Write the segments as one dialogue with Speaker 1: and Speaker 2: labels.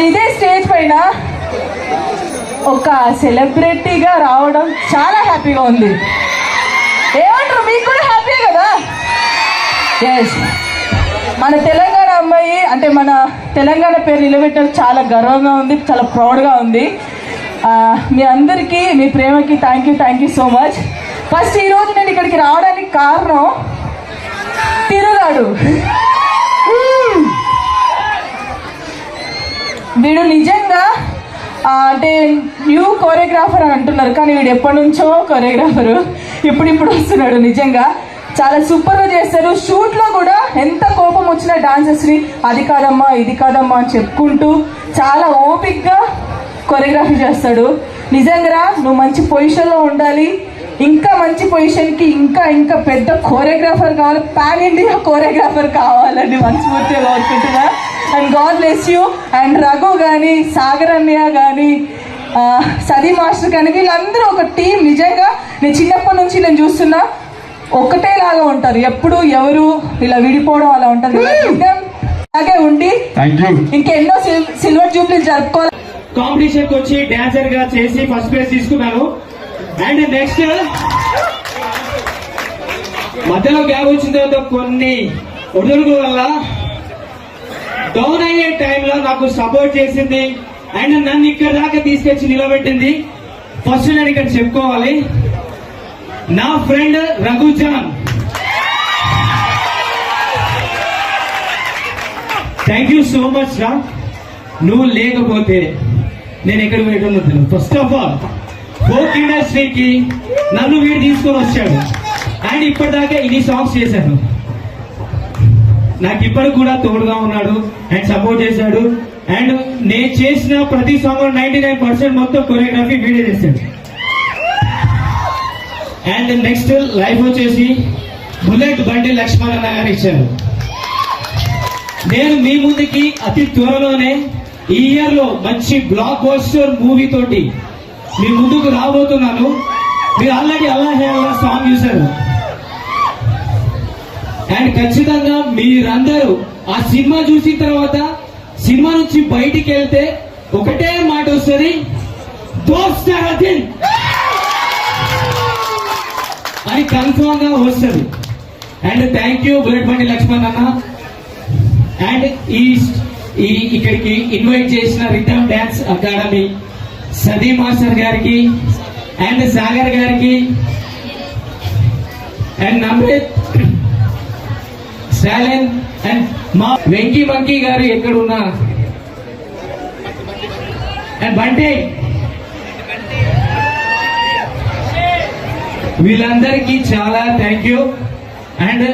Speaker 1: ఇదే స్టేజ్ పైన ఒక సెలబ్రిటీగా రావడం చాలా హ్యాపీగా ఉంది. ఏమంటారు, మీకు కూడా హ్యాపీ కదా? ఎస్, మన తెలంగాణ అమ్మాయి అంటే మన తెలంగాణ పేరు నిలబెట్టడం చాలా గర్వంగా ఉంది, చాలా ప్రౌడ్గా ఉంది. మీ అందరికీ మీ ప్రేమకి thank you so much. First ఈరోజు నేను ఇక్కడికి రావడానికి కారణం తిరుగాడు. వీడు నిజంగా అంటే న్యూ కొరియోగ్రాఫర్ అని అంటున్నారు, కానీ వీడు ఎప్పటి నుంచో కొరియోగ్రాఫరు, ఇప్పుడు వస్తున్నాడు. నిజంగా చాలా సూపర్గా చేస్తారు. షూట్లో కూడా ఎంత కోపం వచ్చిన డాన్సర్స్ని అది కాదమ్మా ఇది కాదమ్మా అని చెప్పుకుంటూ చాలా ఓపిక్గా కొరియోగ్రఫీ చేస్తాడు. నిజంగా నువ్వు మంచి పొజిషన్లో ఉండాలి, ఇంకా మంచి పొజిషన్కి ఇంకా పెద్ద కొరియోగ్రాఫర్ కావాలి, పాన్ ఇండియా కొరియోగ్రాఫర్ కావాలని మనస్ఫూర్తిగా కోరుకుంటున్నా. And God bless you. And Raghu కానీ, సాగర్ అన్నయ్య కానీ, సది మాస్టర్ కానీ, వీళ్ళందరూ ఒక టీం. నిజంగా నేను చిన్నప్పటి నుంచి నేను చూస్తున్నా ఒకటేలాగా ఉంటారు, ఎప్పుడు ఎవరు ఇలా విడిపోవడం అలా ఉంటుంది. అలాగే ఉండి ఇంకెన్నో సిల్వర్ జూబ్లీ జరుపుకోవాలి.
Speaker 2: కాంపిటీషన్ కి వచ్చి డాన్సర్ గా చేసి ఫస్ట్ ప్లేస్ తీసుకున్నాను. అండ్ నెక్స్ట్ మధ్యలో గ్యాప్ వచ్చిన తర్వాత కొన్ని ఒడుగుల వల్ల డౌన్ అయ్యే టైంలో నాకు సపోర్ట్ చేసింది అండ్ నన్ను ఇక్కడ దాకా తీసుకొచ్చి నిలబెట్టింది. ఫస్ట్ నేను ఇక్కడ చెప్పుకోవాలి, నా friend Raghujan. Thank you so much రా. నువ్వు లేకపోతే నేను ఎక్కడ పెట్టను. ఫస్ట్ ఆఫ్ ఆల్ ఫోక్ ఇండస్ట్రీకి నన్ను వీడు తీసుకొని వచ్చాడు అండ్ ఇప్పటిదాకా ఇన్ని సాంగ్స్ చేశాను. నాకు ఇప్పటికి కూడా తోడుగా ఉన్నాడు అండ్ సపోర్ట్ చేశాడు. అండ్ నేను చేసిన ప్రతి సాంగ్ 99% మొత్తం కొరియోగ్రఫీ వీడే చేశాడు. అండ్ నెక్స్ట్ లైఫ్ వచ్చేసి బుల్లెట్ బండి లక్ష్మణ్ అన్న గారు ఇచ్చారు. నేను మీ ముందుకి అతి త్వరలోనే ఈ ఇయర్ లో మంచి బ్లాక్ బస్టర్ మూవీ తోటి మీ ముందుకు రాబోతున్నాను. మీరు ఆల్రెడీ అల్లాహే అల్లా సాంగ్ చూశారు అండ్ ఖచ్చితంగా మీరందరూ ఆ సినిమా చూసిన తర్వాత సినిమా నుంచి బయటికి వెళ్తే ఒకటే మాట వస్తుంది, దోస్త్ అని కన్ఫర్మ్ గా వస్తుంది. అండ్ థ్యాంక్ యూ బుల్లెట్ బండి లక్ష్మణ్ అన్న. అండ్ ఇక్కడికి ఇన్వైట్ చేసిన రిథమ్ డాన్స్ అకాడమీ సదీ మాస్టర్ గారికి అండ్ సాగర్ గారికి అండ్ నమ్రత్ స్టాలిన్ అండ్ మా వెంకీ గారు ఎక్కడున్నా అండ్ బంటే, వీళ్ళందరికీ చాలా థ్యాంక్ యూ. అండ్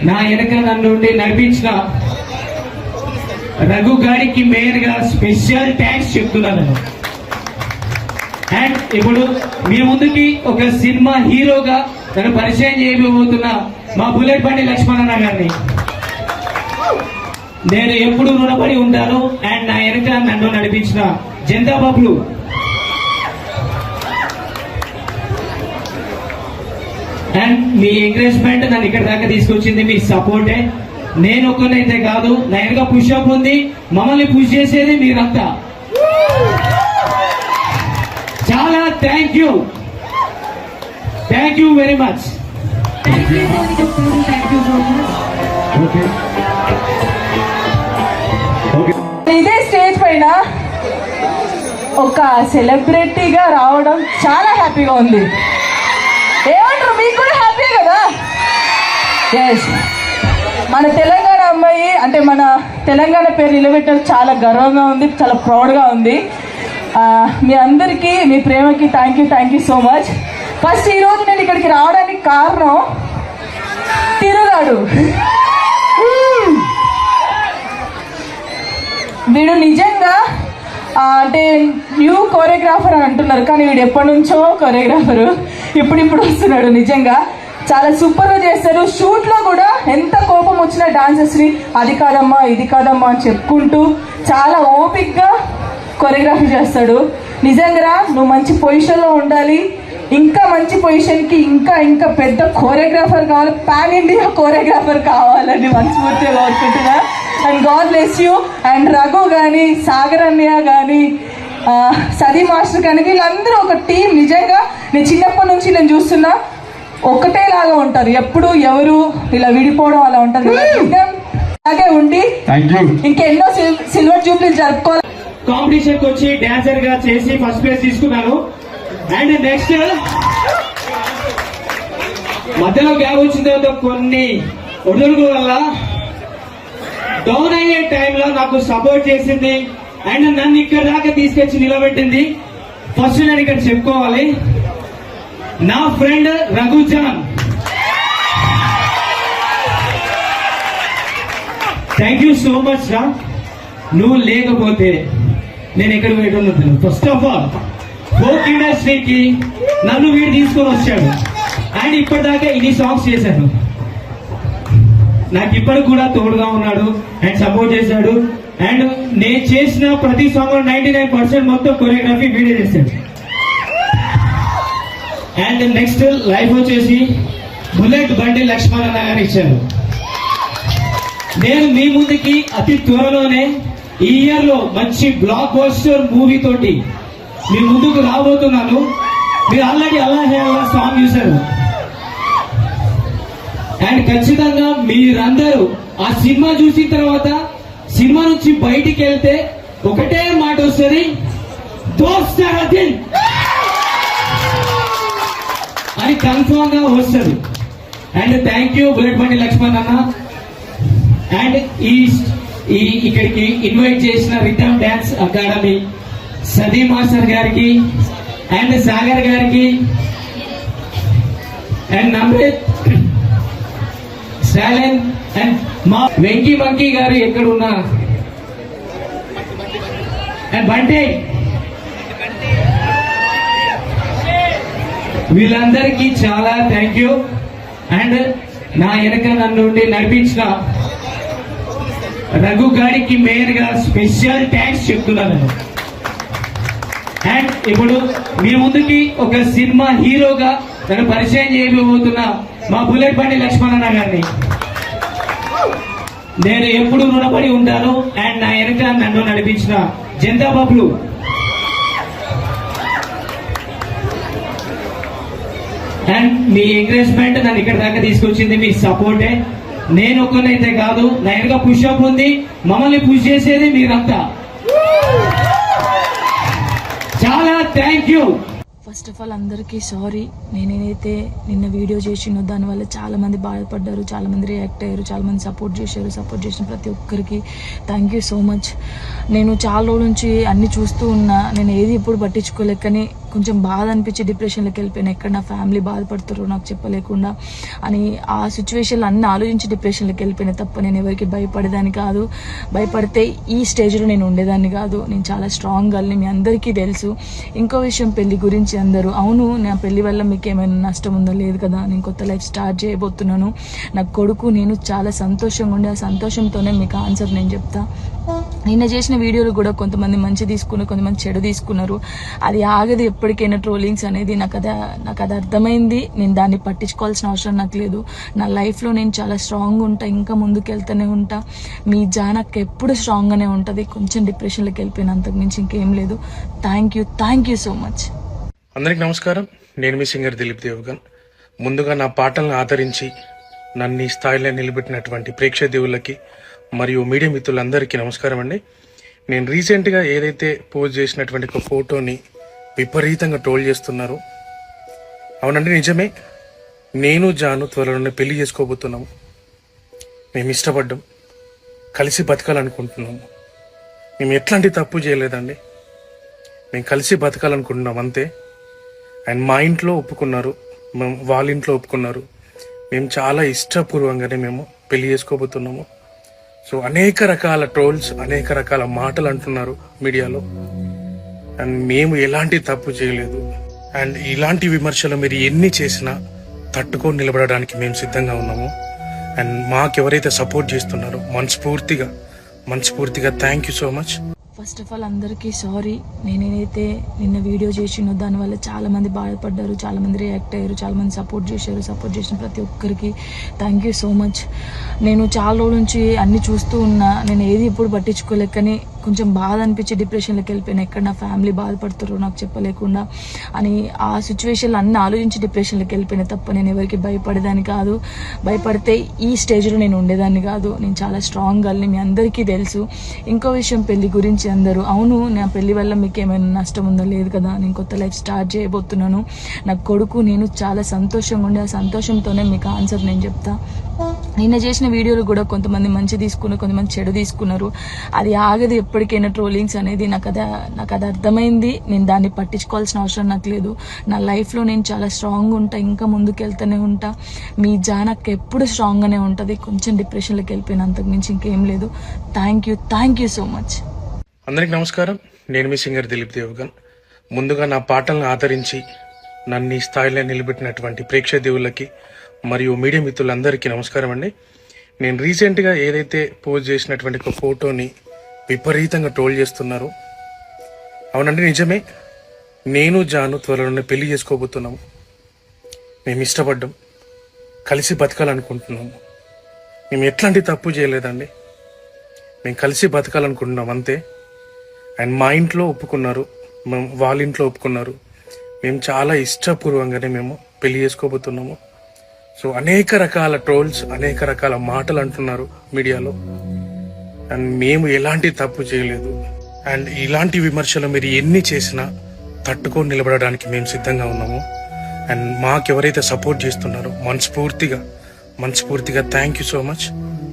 Speaker 2: నా వెనక నన్ను నడిపించిన రఘు గారికి మెయిన్ గా స్పెషల్ థ్యాంక్స్ చెప్తున్నాను. అండ్ ఇప్పుడు మీ ముందుకి ఒక సినిమా హీరోగా నన్ను పరిచయం చేయబోతున్న మా బుల్లెట్ బండి లక్ష్మణ్ అన్న గారిని నేను ఎప్పుడు రుణపడి ఉంటాను. అండ్ నా వెనక నన్ను నడిపించిన జనతా బాబులు అండ్ మీ ఎంకరేజ్మెంట్ నన్ను ఇక్కడ దాకా తీసుకొచ్చింది మీ సపోర్టే. నేను ఒక్కనైతే కాదు, నా వెనక పుష్ అప్ ఉంది, మమ్మల్ని పుష్ చేసేది మీరంతా. చాలా థ్యాంక్ యూ వెరీ మచ్.
Speaker 1: ఇదే స్టేజ్ పైన ఒక సెలబ్రిటీగా రావడం చాలా హ్యాపీగా ఉంది. ఏమంటారు, మీకు కూడా హ్యాపీ కదా? ఎస్, మన తెలంగాణ అమ్మాయి అంటే మన తెలంగాణ పేరు నిలబెట్టడం చాలా గర్వంగా ఉంది, చాలా ప్రౌడ్గా ఉంది. మీ అందరికీ మీ ప్రేమకి thank you so much. First ఈరోజు నేను ఇక్కడికి రావడానికి కారణం తిరుగాడు. వీడు నిజంగా అంటే న్యూ కొరియోగ్రాఫర్ అని అంటున్నారు, కానీ వీడు ఎప్పటి నుంచో కొరియోగ్రాఫరు, ఇప్పుడు వస్తున్నాడు. నిజంగా చాలా సూపర్గా చేస్తారు. షూట్లో కూడా ఎంత కోపం వచ్చిన డాన్సర్స్ని అది కాదమ్మా ఇది కాదమ్మా అని చెప్పుకుంటూ చాలా ఓపిక్గా కొరియోగ్రఫీ చేస్తాడు. నిజంగా నువ్వు మంచి పొజిషన్లో ఉండాలి, ఇంకా మంచి పొజిషన్కి ఇంకా ఇంకా పెద్ద కోరియోగ్రాఫర్ కావాలి, పాన్ ఇండియా కోరియోగ్రాఫర్ కావాలని మనస్ఫూర్తిగా కోరుకుంటున్నా. And God bless you. And Raghu కానీ, సాగర్ అన్నయ్య కానీ, సది మాస్టర్ కానీ, వీళ్ళందరూ ఒక టీం. నిజంగా నేను చిన్నప్పటి నుంచి నేను చూస్తున్నా ఒకటేలాగా ఉంటారు, ఎప్పుడు ఎవరు ఇలా విడిపోవడం అలా ఉంటుంది. అలాగే ఉండి ఇంకెన్నో సిల్వర్ జూబ్లీ జరుపుకోవాలి.
Speaker 2: కాంపిటీషన్ కి వచ్చి డాన్సర్ గా చేసి ఫస్ట్ ప్లేస్ తీసుకున్నాను. అండ్ నెక్స్ట్ మధ్యలో గ్యాప్ వచ్చిన తర్వాత కొన్ని ఒడుగుల వల్ల డౌన్ అయ్యే టైంలో నాకు సపోర్ట్ చేసింది అండ్ నన్ను ఇక్కడ దాకా తీసుకొచ్చి నిలబెట్టింది. ఫస్ట్ నేను ఇక్కడ చెప్పుకోవాలి, నా friend Raghujan. Thank you so much రా. నువ్వు లేకపోతే నేను ఎక్కడ పోయేటోను. ఫస్ట్ ఆఫ్ ఆల్ ఫోక్ ఇండస్ట్రీకి నన్ను వీడు తీసుకొని వచ్చాడు అండ్ ఇప్పటిదాకా ఇన్ని సాంగ్స్ చేశాను. నాకు ఇప్పటికి కూడా తోడుగా ఉన్నాడు అండ్ సపోర్ట్ చేశాడు. అండ్ నేను చేసిన ప్రతి సాంగ్ 99% మొత్తం కొరియోగ్రఫీ వీడియో చేశాడు. అండ్ నెక్స్ట్ లైఫ్ వచ్చేసి బుల్లెట్ బండి లక్ష్మణ్ అన్న గారు ఇచ్చారు. నేను మీ ముందుకి అతి త్వరలోనే ఈ ఇయర్ లో మంచి బ్లాక్ బస్టర్ మూవీ తోటి మీ ముందుకు రాబోతున్నాను. మీరు ఆల్రెడీ అల్లాహే అల్లా సాంగ్ చూశారు అండ్ ఖచ్చితంగా మీరందరూ ఆ సినిమా చూసిన తర్వాత సినిమా నుంచి బయటికి వెళ్తే ఒకటే మాట వస్తుంది, దోస్తారా దిల్ అని కన్ఫర్మ్ గా వస్తుంది. అండ్ థ్యాంక్ యూ బుల్లెట్ బండి లక్ష్మణ్ అన్న. అండ్ ఇక్కడికి ఇన్వైట్ చేసిన రిథమ్ డాన్స్ అకాడమీ సదీ మాస్టర్ గారికి అండ్ సాగర్ గారికి అండ్ నమ్రత్ స్టాలిన్ అండ్ మా వెంకీ మంకీ గారు ఎక్కడున్నా అండ్ బంటే, వీళ్ళందరికీ చాలా థ్యాంక్ యూ. అండ్ నా వెనక నన్ను నడిపించిన రఘు గారికి మెయిన్ గా స్పెషల్ థ్యాంక్స్ చెప్తున్నాను. అండ్ ఇప్పుడు మీ ముందుకి ఒక సినిమా హీరోగా నన్ను పరిచయం చేయబోతున్న మా బుల్లెట్ బండి లక్ష్మణ్ అన్న గారిని నేను ఎప్పుడు రుణపడి ఉంటాను. అండ్ నా వెనక నన్ను నడిపించిన జనతా బాబులు అండ్ మీ ఎంకరేజ్మెంట్ నన్ను ఇక్కడ దాకా తీసుకొచ్చింది మీ సపోర్టే. నేను ఒక్కనైతే కాదు, నా వెనక పుష్ అప్ ఉంది, మమ్మల్ని పుష్ చేసేది మీరంతా. చాలా thank you.
Speaker 3: First of all అందరికీ సారీ. నేనైతే నిన్న వీడియో చేసినో దానివల్ల చాలామంది బాధపడ్డారు, చాలామంది రియాక్ట్ అయ్యారు, చాలామంది సపోర్ట్ చేశారు. సపోర్ట్ చేసిన ప్రతి ఒక్కరికి థ్యాంక్ యూ సో మచ్. నేను చాలా రోజుల నుంచి అన్ని చూస్తూ ఉన్నా, నేను ఏది ఇప్పుడు పట్టించుకోలేక, కానీ కొంచెం బాధ అనిపించి డిప్రెషన్లోకి వెళ్ళిపోయాను. ఎక్కడ నా ఫ్యామిలీ బాధపడుతారో నాకు చెప్పలేకుండా అని ఆ సిచ్యువేషన్లో అన్ని ఆలోచించి డిప్రెషన్లోకి వెళ్ళిపోయినా తప్ప నేను ఎవరికి భయపడేదాన్ని కాదు. భయపడితే ఈ స్టేజ్లో నేను ఉండేదాన్ని కాదు. నేను చాలా స్ట్రాంగ్ గర్ల్ని, మీ అందరికీ తెలుసు. ఇంకో విషయం, పెళ్లి గురించి అందరూ అవును నా పెళ్లి వల్ల మీకు ఏమైనా నష్టం ఉందా? లేదు కదా. నేను కొత్త లైఫ్ స్టార్ట్ చేయబోతున్నాను. నా కొడుకు నేను చాలా సంతోషంగా ఉండే, ఆ సంతోషంతోనే మీకు ఆన్సర్ నేను చెప్తా. నిన్న చేసిన వీడియోలు కూడా కొంతమంది మంచి తీసుకున్నారు, కొంతమంది చెడు తీసుకున్నారు. అది ఆగదు ఎప్పటికైనా ట్రోలింగ్స్ అనేది. నాకు అది అర్థమైంది. నేను దాన్ని పట్టించుకోవాల్సిన అవసరం నాకు లేదు. నా లైఫ్లో నేను చాలా స్ట్రాంగ్ ఉంటా, ఇంకా ముందుకు వెళ్తూనే ఉంటా. మీ జానక్ ఎప్పుడు స్ట్రాంగ్గానే ఉంటుంది. కొంచెం డిప్రెషన్లోకి వెళ్ళిపోయిన, అంతకు మించి ఇంకేం లేదు. Thank you so much.
Speaker 4: అందరికి నమస్కారం. నేను మీ సింగర్ దిలీప్ దేవగన్. ముందుగా నా పాటలను ఆదరించి నన్ను ఈ స్థాయిలో నిలబెట్టినటువంటి ప్రేక్షక దేవుళ్ళకి మరియు మీడియా మిత్రులందరికీ నమస్కారం అండి. నేను రీసెంట్గా ఏదైతే పోస్ట్ చేసినటువంటి ఒక ఫోటోని విపరీతంగా ట్రోల్ చేస్తున్నారు. అవునండి, నిజమే. నేను జాను త్వరలోనే పెళ్లి చేసుకోబోతున్నాము. మేము ఇష్టపడ్డాం, కలిసి బతకాలనుకుంటున్నాము. మేము ఎట్లాంటి తప్పు చేయలేదండి. మేము కలిసి బతకాలనుకుంటున్నాం అంతే. అండ్ మా ఇంట్లో ఒప్పుకున్నారు, మేము వాళ్ళ ఇంట్లో ఒప్పుకున్నారు. మేము చాలా ఇష్టపూర్వకంగానే మేము పెళ్లి చేసుకోబోతున్నాము. సో అనేక రకాల ట్రోల్స్, అనేక రకాల మాటలు అంటున్నారు మీడియాలో. అండ్ మేము ఎలాంటి తప్పు చేయలేదు. అండ్ ఇలాంటి విమర్శలు మీరు ఎన్ని చేసినా తట్టుకొని నిలబడడానికి మేము సిద్ధంగా ఉన్నాము. అండ్ మాకు ఎవరైతే సపోర్ట్ చేస్తున్నారో మనస్ఫూర్తిగా thank you so much.
Speaker 3: First of all అందరికీ సారీ. నేనేదైతే నిన్న వీడియో చేసినో దానివల్ల చాలామంది బాధపడ్డారు, చాలామంది రియాక్ట్ అయ్యారు, చాలామంది సపోర్ట్ చేసిన ప్రతి ఒక్కరికి థ్యాంక్ యూ సో మచ్. నేను చాలా రోజుల నుంచి అన్ని చూస్తూ ఉన్నా, నేను ఏది ఎప్పుడు పట్టించుకోలేక, కానీ కొంచెం బాధ అనిపించి డిప్రెషన్లోకి వెళ్ళిపోయాను. ఎక్కడ నా ఫ్యామిలీ బాధపడుతారో నాకు చెప్పలేకుండా అని ఆ సిచ్యువేషన్లో అన్ని ఆలోచించి డిప్రెషన్లోకి వెళ్ళిపోయినా తప్ప నేను ఎవరికి భయపడేదాన్ని కాదు. భయపడితే ఈ స్టేజ్లో నేను ఉండేదాన్ని కాదు. నేను చాలా స్ట్రాంగ్ గర్ల్ని, మీ అందరికీ తెలుసు. ఇంకో విషయం, పెళ్లి గురించి అందరూ అవును నా పెళ్లి వల్ల మీకు ఏమైనా నష్టం ఉందో లేదు కదా, నేను కొత్త లైఫ్ స్టార్ట్ చేయబోతున్నాను, నా కొడుకు నేను చాలా సంతోషంగా ఉండే, ఆ సంతోషంతోనే మీకు ఆన్సర్ నేను చెప్తా. నిన్న చేసిన వీడియోలు కూడా కొంతమంది మంచి తీసుకున్నారు, కొంతమంది చెడు తీసుకున్నారు. అది ఆగదు ఎప్పటికైనా ట్రోలింగ్స్ అనేది. నాకు అది అర్థమైంది. నేను దాన్ని పట్టించుకోవాల్సిన అవసరం నాకు లేదు. నా లైఫ్లో నేను చాలా స్ట్రాంగ్ ఉంటా, ఇంకా ముందుకెళ్తూనే ఉంటా. మీ జానక్ ఎప్పుడు స్ట్రాంగ్గానే ఉంటుంది. కొంచెం డిప్రెషన్లోకి వెళ్ళిపోయిన, అంతకుమించి ఇంకేం లేదు. Thank you so much.
Speaker 4: అందరికి నమస్కారం. నేను మీ సింగర్ దిలీప్ దేవగన్. ముందుగా నా పాటలను ఆదరించి నన్ను ఈ స్థాయిలో నిలబెట్టినటువంటి ప్రేక్షకులకి మరియు మీడియా మిత్రులందరికీ నమస్కారం అండి. నేను రీసెంట్గా ఏదైతే పోస్ట్ చేసినటువంటి ఒక ఫోటోని విపరీతంగా ట్రోల్ చేస్తున్నారు. అవునండి, నిజమే. నేను జాను త్వరలోనే పెళ్లి చేసుకోబోతున్నాము. మేము ఇష్టపడ్డాం, కలిసి బతకాలనుకుంటున్నాము. మేము ఎట్లాంటి తప్పు చేయలేదండి. మేము కలిసి బతకాలనుకుంటున్నాం అంతే. అండ్ మా ఇంట్లో ఒప్పుకున్నారు, వాళ్ళ ఇంట్లో ఒప్పుకున్నారు. మేము చాలా ఇష్టపూర్వకంగానే మేము పెళ్లి చేసుకోబోతున్నాము. సో అనేక రకాల ట్రోల్స్, అనేక రకాల మాటలు అంటున్నారు మీడియాలో. అండ్ మేము ఎలాంటి తప్పు చేయలేదు. అండ్ ఇలాంటి విమర్శలు మీరు ఎన్ని చేసినా తట్టుకొని నిలబడడానికి మేము సిద్ధంగా ఉన్నాము. అండ్ మాకెవరైతే సపోర్ట్ చేస్తున్నారో మనస్ఫూర్తిగా థ్యాంక్ యూ సో మచ్.